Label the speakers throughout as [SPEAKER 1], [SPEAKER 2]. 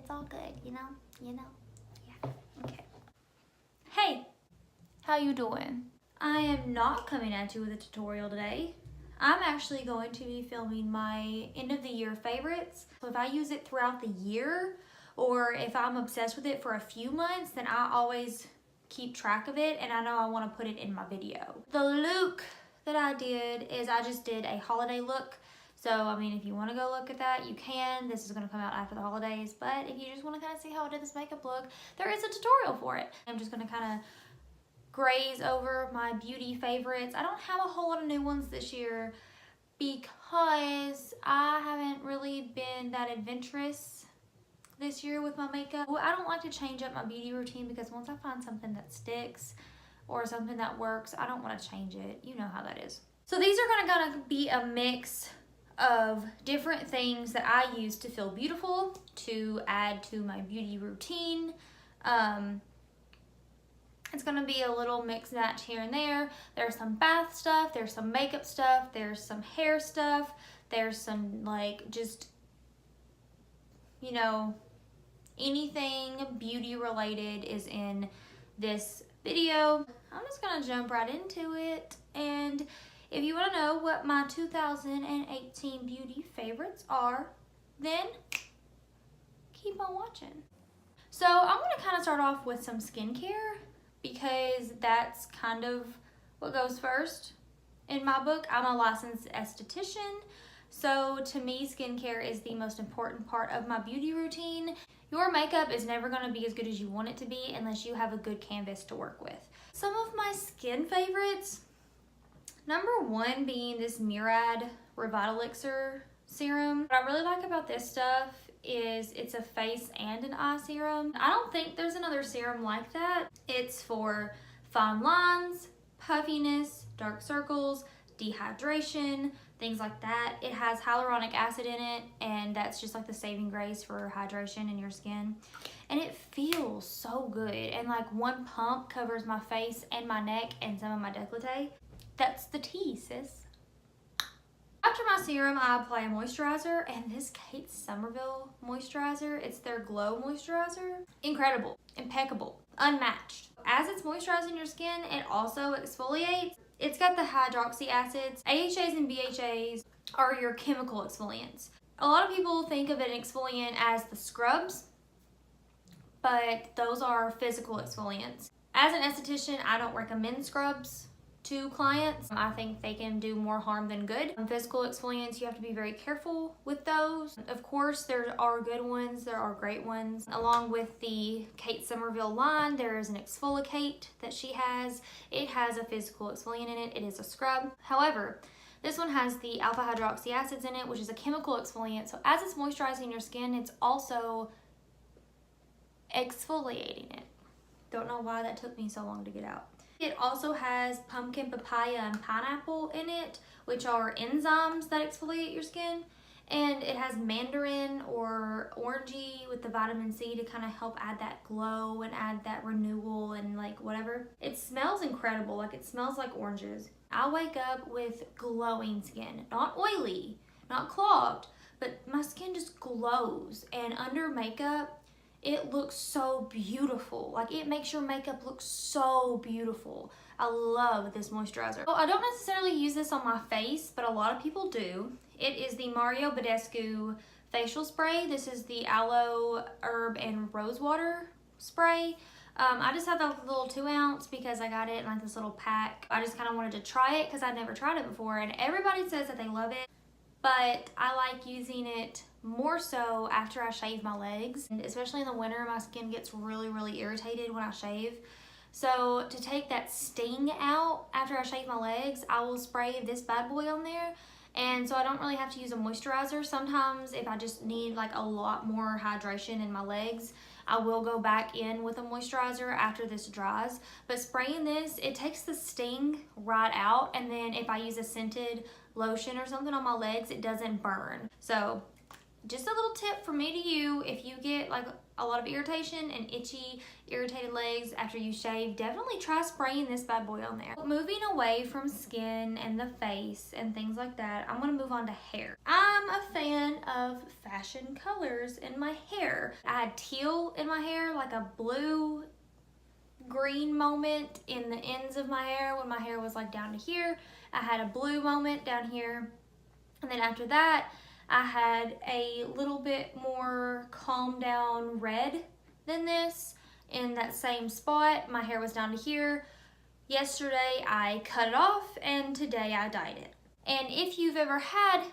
[SPEAKER 1] it's all good, you know? Yeah, okay. Hey, how you doing? I am not coming at you with a tutorial today. I'm actually going to be filming my end of the year favorites. So if I use it throughout the year, or if I'm obsessed with it for a few months, then I always keep track of it and I know I want to put it in my video. The look that I did is I just did a holiday look. So, I mean, if you want to go look at that, you can. This is going to come out after the holidays. But if you just want to kind of see how I did this makeup look, there is a tutorial for it. I'm just going to kind of graze over my beauty favorites. I don't have a whole lot of new ones this year because I haven't really been that adventurous this year with my makeup. I don't like to change up my beauty routine because once I find something that sticks or something that works, I don't want to change it. You know how that is. So these are gonna be a mix of different things that I use to feel beautiful, to add to my beauty routine. It's gonna be a little mix match here and there. There's some bath stuff, there's some makeup stuff, there's some hair stuff, there's some like just, you know, anything beauty related is in this video. I'm just gonna jump right into it, and if you want to know what my 2018 beauty favorites are, then keep on watching. So I'm going to kind of start off with some skincare because that's kind of what goes first. In my book, I'm a licensed esthetician, so to me, skincare is the most important part of my beauty routine. Your makeup is never going to be as good as you want it to be unless you have a good canvas to work with. Some of my skin favorites, number one being this Murad Revitalixer serum. What I really like about this stuff is it's a face and an eye serum. I don't think there's another serum like that. It's for fine lines, puffiness, dark circles, dehydration, things like that. It has hyaluronic acid in it, and that's just like the saving grace for hydration in your skin. And it feels so good. And like one pump covers my face and my neck and some of my décolleté. That's the tea, sis. After my serum, I apply a moisturizer, and this Kate Somerville moisturizer, it's their Glow Moisturizer. Incredible, impeccable, unmatched. As it's moisturizing your skin, it also exfoliates. It's got the hydroxy acids. AHAs and BHAs are your chemical exfoliants. A lot of people think of an exfoliant as the scrubs, but those are physical exfoliants. As an esthetician, I don't recommend scrubs to clients. I think they can do more harm than good. Physical exfoliants, you have to be very careful with those. Of course, there are good ones, there are great ones. Along with the Kate Somerville line, there is an Exfoliate that she has. It has a physical exfoliant in it. It is a scrub. However, this one has the alpha hydroxy acids in it, which is a chemical exfoliant. So as it's moisturizing your skin, it's also exfoliating it. Don't know why that took me so long to get out. It also has pumpkin, papaya, and pineapple in it, which are enzymes that exfoliate your skin. And it has mandarin or orangey with the vitamin C to kind of help add that glow and add that renewal and like whatever. It smells incredible, like it smells like oranges. I wake up with glowing skin, not oily, not clogged, but my skin just glows. And under makeup, it looks so beautiful. Like it makes your makeup look so beautiful. I love this moisturizer. Well, I don't necessarily use this on my face, but a lot of people do. It is the Mario Badescu facial spray. This is the aloe, herb, and rose water spray. I just have that little 2 ounce because I got it in like this little pack. I just kind of wanted to try it because I'd never tried it before, and everybody says that they love it. But I like using it more so after I shave my legs. And especially in the winter, my skin gets really, really irritated when I shave. So to take that sting out after I shave my legs, I will spray this bad boy on there. And so I don't really have to use a moisturizer. Sometimes if I just need like a lot more hydration in my legs, I will go back in with a moisturizer after this dries. But spraying this, it takes the sting right out. And then if I use a scented lotion or something on my legs, it doesn't burn. So just a little tip from me to you, if you get like a lot of irritation and itchy, irritated legs after you shave, definitely try spraying this bad boy on there. Moving away from skin and the face and things like that, I'm gonna move on to hair. I'm a fan of fashion colors in my hair. I had teal in my hair, like a blue green moment in the ends of my hair when my hair was like down to here. I had a blue moment down here, and then after that I had a little bit more calm down red than this in that same spot. My hair was down to here. Yesterday I cut it off, and today I dyed it. And if you've ever had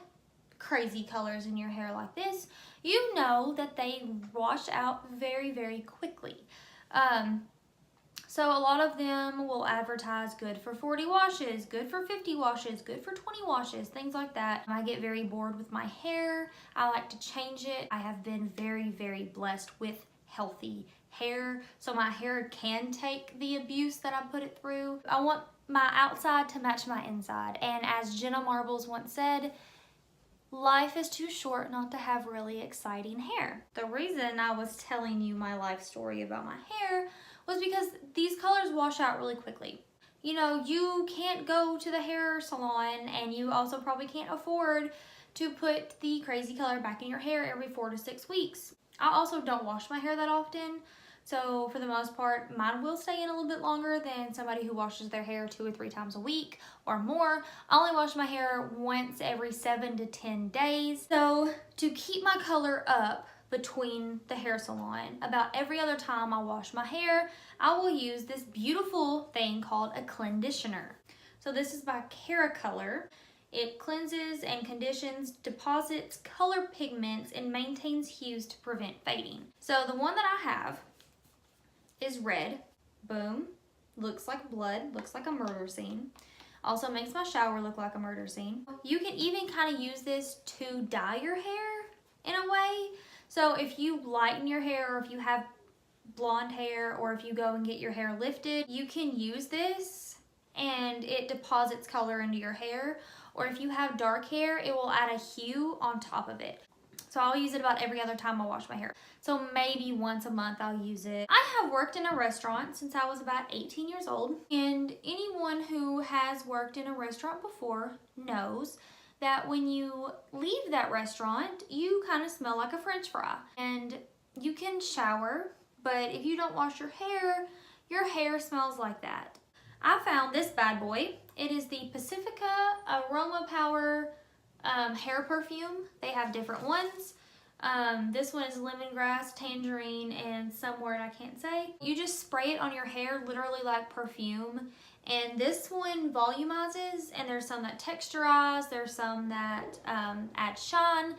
[SPEAKER 1] crazy colors in your hair like this, you know that they wash out very, very quickly. So a lot of them will advertise good for 40 washes, good for 50 washes, good for 20 washes, things like that. I get very bored with my hair. I like to change it. I have been very, very blessed with healthy hair, so my hair can take the abuse that I put it through. I want my outside to match my inside, and as Jenna Marbles once said, life is too short not to have really exciting hair. The reason I was telling you my life story about my hair was because these colors wash out really quickly. You know, you can't go to the hair salon, and you also probably can't afford to put the crazy color back in your hair every 4 to 6 weeks. I also don't wash my hair that often, so for the most part, mine will stay in a little bit longer than somebody who washes their hair 2 or 3 times a week or more. I only wash my hair once every 7 to 10 days. So to keep my color up between the hair salon, about every other time I wash my hair, I will use this beautiful thing called a conditioner. So this is by Ceracolor. It cleanses and conditions, deposits color pigments, and maintains hues to prevent fading. So the one that I have is red. Boom. Looks like blood, looks like a murder scene. Also makes my shower look like a murder scene. You can even kind of use this to dye your hair in a way. So if you lighten your hair, or if you have blonde hair, or if you go and get your hair lifted, you can use this and it deposits color into your hair. Or if you have dark hair, it will add a hue on top of it. So I'll use it about every other time I wash my hair. So maybe once a month I'll use it. I have worked in a restaurant since I was about 18 years old. And anyone who has worked in a restaurant before knows that when you leave that restaurant, you kind of smell like a French fry. And you can shower, but if you don't wash your hair smells like that. I found this bad boy. It is the Pacifica Aroma Power hair perfume. They have different ones. This one is lemongrass, tangerine, and some word I can't say. You just spray it on your hair literally like perfume. And this one volumizes, and there's some that texturize, there's some that add shine,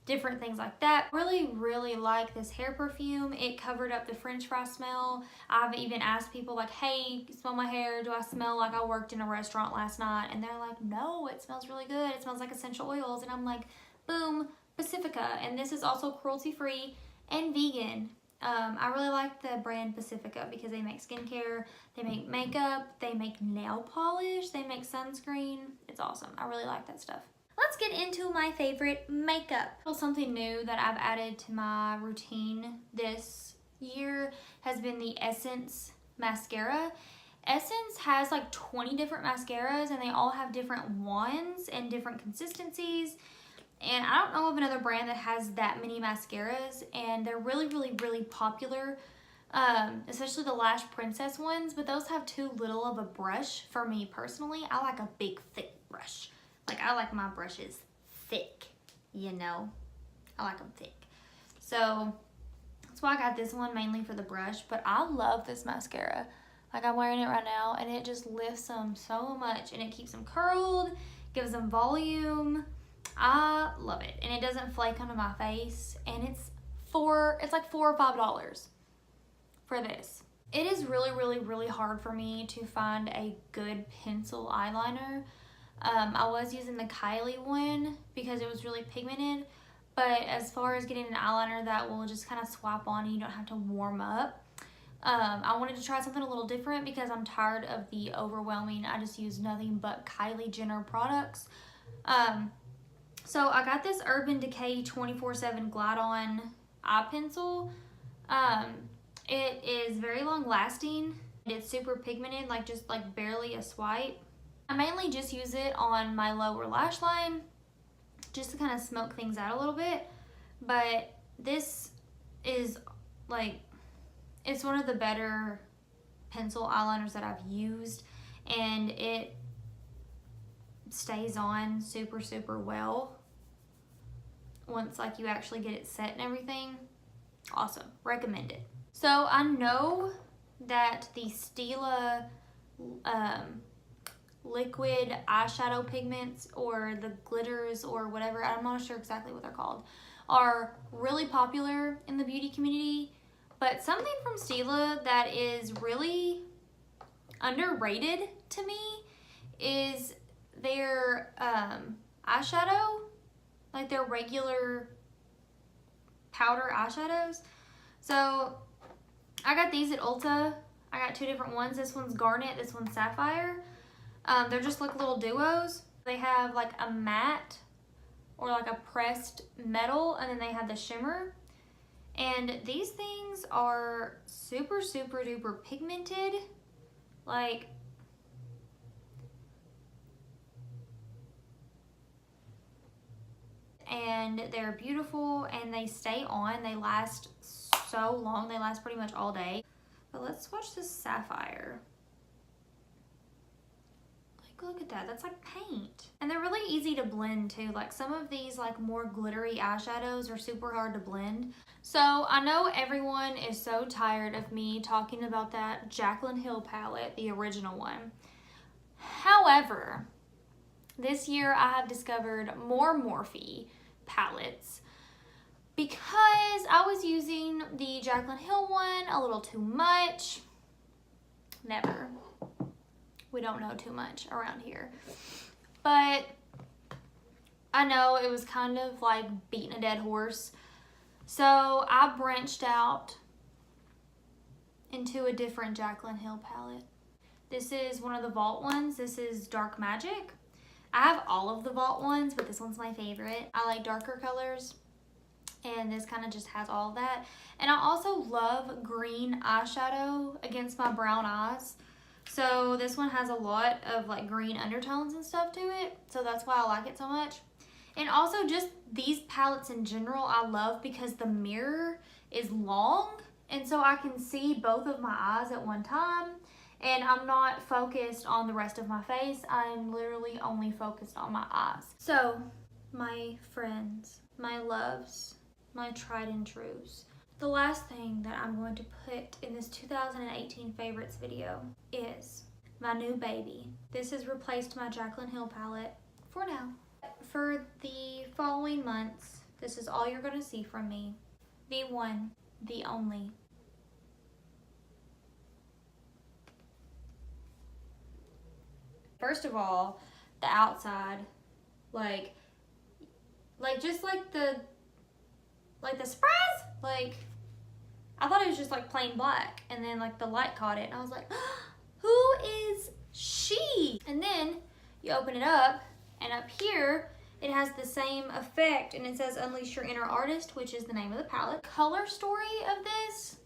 [SPEAKER 1] different things like that. Really, really like this hair perfume. It covered up the French fry smell. I've even asked people like, hey, smell my hair. Do I smell like I worked in a restaurant last night? And they're like, no, it smells really good. It smells like essential oils. And I'm like, boom, Pacifica. And this is also cruelty-free and vegan. I really like the brand Pacifica because they make skincare, they make makeup, they make nail polish, they make sunscreen. It's awesome. I really like that stuff. Let's get into my favorite makeup. Something new that I've added to my routine this year has been the Essence mascara. Essence has like 20 different mascaras, and they all have different wands and different consistencies. And I don't know of another brand that has that many mascaras, and they're really, really, really popular, especially the Lash Princess ones, but those have too little of a brush for me personally. I like a big, thick brush. Like, I like my brushes thick, you know? I like them thick. So, that's why I got this one mainly for the brush, but I love this mascara. Like, I'm wearing it right now, and it just lifts them so much, and it keeps them curled, gives them volume. I love it, and it doesn't flake onto my face, and it's like $4 or $5 for this. It is really, really, really hard for me to find a good pencil eyeliner. I was using the Kylie one because it was really pigmented, but as far as getting an eyeliner that will just kind of swap on and you don't have to warm up, I wanted to try something a little different because I'm tired of the overwhelming, I just use nothing but Kylie Jenner products. So I got this Urban Decay 24/7 Glide On eye pencil. It is very long lasting. It's super pigmented, like just like barely a swipe. I mainly just use it on my lower lash line just to kind of smoke things out a little bit. But this is like, it's one of the better pencil eyeliners that I've used, and it stays on super, super well once like you actually get it set and everything. Awesome, recommend it. So I know that the Stila liquid eyeshadow pigments, or the glitters, or whatever, I'm not sure exactly what they're called, are really popular in the beauty community. But something from Stila that is really underrated to me is their eyeshadow, like their regular powder eyeshadows. So I got these at Ulta. I got two different ones. This one's Garnet, this one's Sapphire. They're just like little duos. They have like a matte or like a pressed metal, and then they have the shimmer. And these things are super, super duper pigmented. Like, and they're beautiful, and they stay on. They last so long. They last pretty much all day. But let's swatch this Sapphire. Like, look at that. That's like paint. And they're really easy to blend too. Like, some of these like more glittery eyeshadows are super hard to blend. So I know everyone is so tired of me talking about that Jaclyn Hill palette, the original one. However, this year I have discovered more Morphe palettes because I was using the Jaclyn Hill one a little too much. Never. We don't know too much around here. But I know it was kind of like beating a dead horse. So I branched out into a different Jaclyn Hill palette. This is one of the Vault ones. This is Dark Magic. I have all of the Vault ones, but this one's my favorite. I like darker colors, and this kind of just has all of that. And I also love green eyeshadow against my brown eyes. So this one has a lot of like green undertones and stuff to it. So that's why I like it so much. And also just these palettes in general I love because the mirror is long, and so I can see both of my eyes at one time, and I'm not focused on the rest of my face. I'm literally only focused on my eyes. So my friends, my loves, my tried and trues, the last thing that I'm going to put in this 2018 favorites video is my new baby. This has replaced my Jaclyn Hill palette for now. For the following months, this is all you're going to see from me. The one, the only. First of all, the outside, like just like the surprise, like I thought it was just like plain black, and then like the light caught it, and I was like, who is she? And then you open it up, and up here it has the same effect, and it says Unleash Your Inner Artist, which is the name of the palette. Color story of this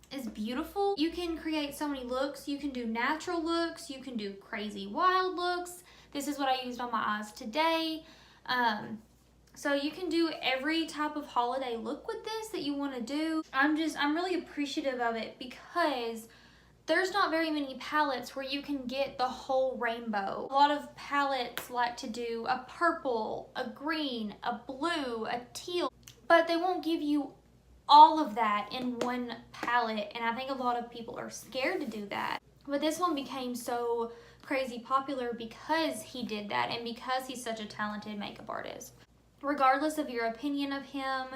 [SPEAKER 1] is beautiful. You can create so many looks. You can do natural looks. You can do crazy wild looks. This is what I used on my eyes today. So you can do every type of holiday look with this that you want to do. I'm really appreciative of it because there's not very many palettes where you can get the whole rainbow. A lot of palettes like to do a purple, a green, a blue, a teal, but they won't give you all of that in one palette, and I think a lot of people are scared to do that. But this one became so crazy popular because he did that, and because he's such a talented makeup artist. Regardless of your opinion of him,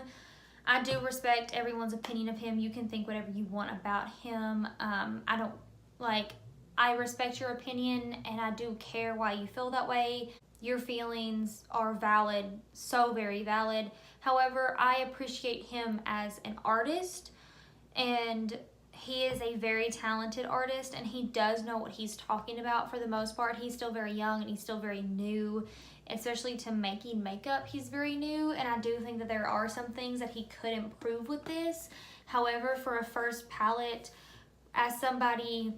[SPEAKER 1] I do respect everyone's opinion of him. You can think whatever you want about him. I respect your opinion, and I do care why you feel that way. Your feelings are valid, so very valid. However, I appreciate him as an artist, and he is a very talented artist, and he does know what he's talking about for the most part. He's still very young, and he's still very new especially to making makeup. He's very new, and I do think that there are some things that he could improve with this. However, for a first palette, as somebody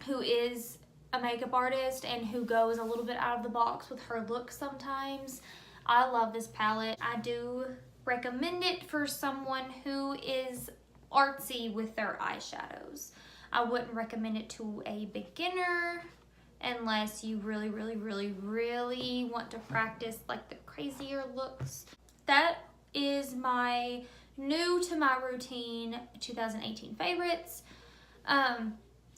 [SPEAKER 1] who is a makeup artist and who goes a little bit out of the box with her look sometimes, I love this palette. I do recommend it for someone who is artsy with their eyeshadows. I wouldn't recommend it to a beginner unless you really want to practice like the crazier looks. That is my new to my routine 2018 favorites.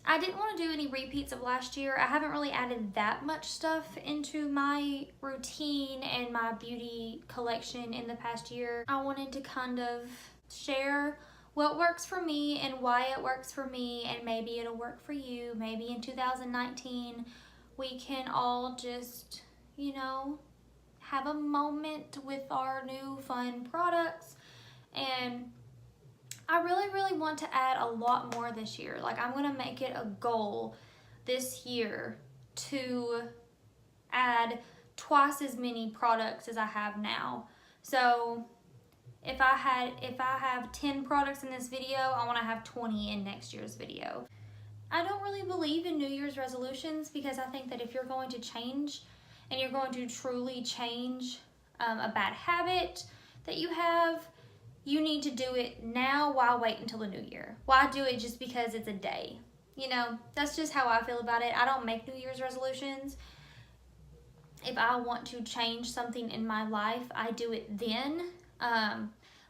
[SPEAKER 1] I didn't want to do any repeats of last year. I haven't really added that much stuff into my routine and my beauty collection in the past year. I wanted to kind of share what works for me and why it works for me, and maybe it'll work for you. Maybe in 2019 we can all just, you know, have a moment with our new fun products. And I really want to add a lot more this year. Like, I'm gonna make it a goal this year to add twice as many products as I have now. So if I have 10 products in this video, I want to have 20 in next year's video. I don't really believe in New Year's resolutions, because I think that if you're going to change and you're going to truly change a bad habit that you have, you need to do it now. Why wait until the new year? Why do it just because it's a day? You know, that's just how I feel about it. I don't make New Year's resolutions. If I want to change something in my life, I do it then.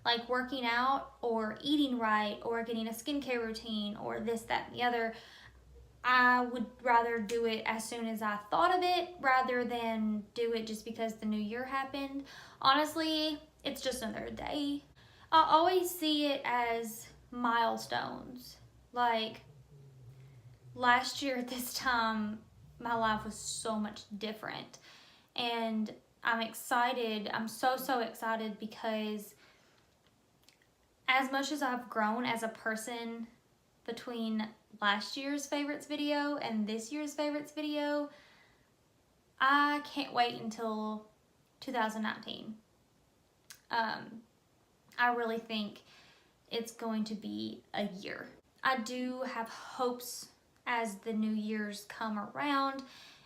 [SPEAKER 1] Like working out or eating right or getting a skincare routine or this, that, and the other. I would rather do it as soon as I thought of it rather than do it just because the new year happened. Honestly, it's just another day. I always see it as milestones. Like, last year at this time, my life was so much different. And I'm excited. I'm so excited, because as much as I've grown as a person between last year's favorites video and this year's favorites video, I can't wait until 2019. I really think it's going to be a year. I do have hopes as the new years come around,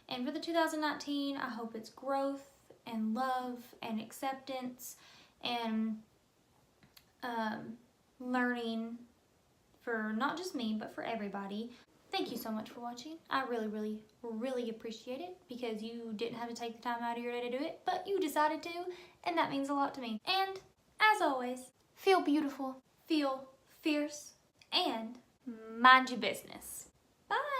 [SPEAKER 1] and for the 2019, I hope it's growth and love and acceptance and learning for not just me, but for everybody. Thank you so much for watching. I really appreciate it, because you didn't have to take the time out of your day to do it, but you decided to, and that means a lot to me. And as always, feel beautiful, feel fierce, and mind your business. Bye!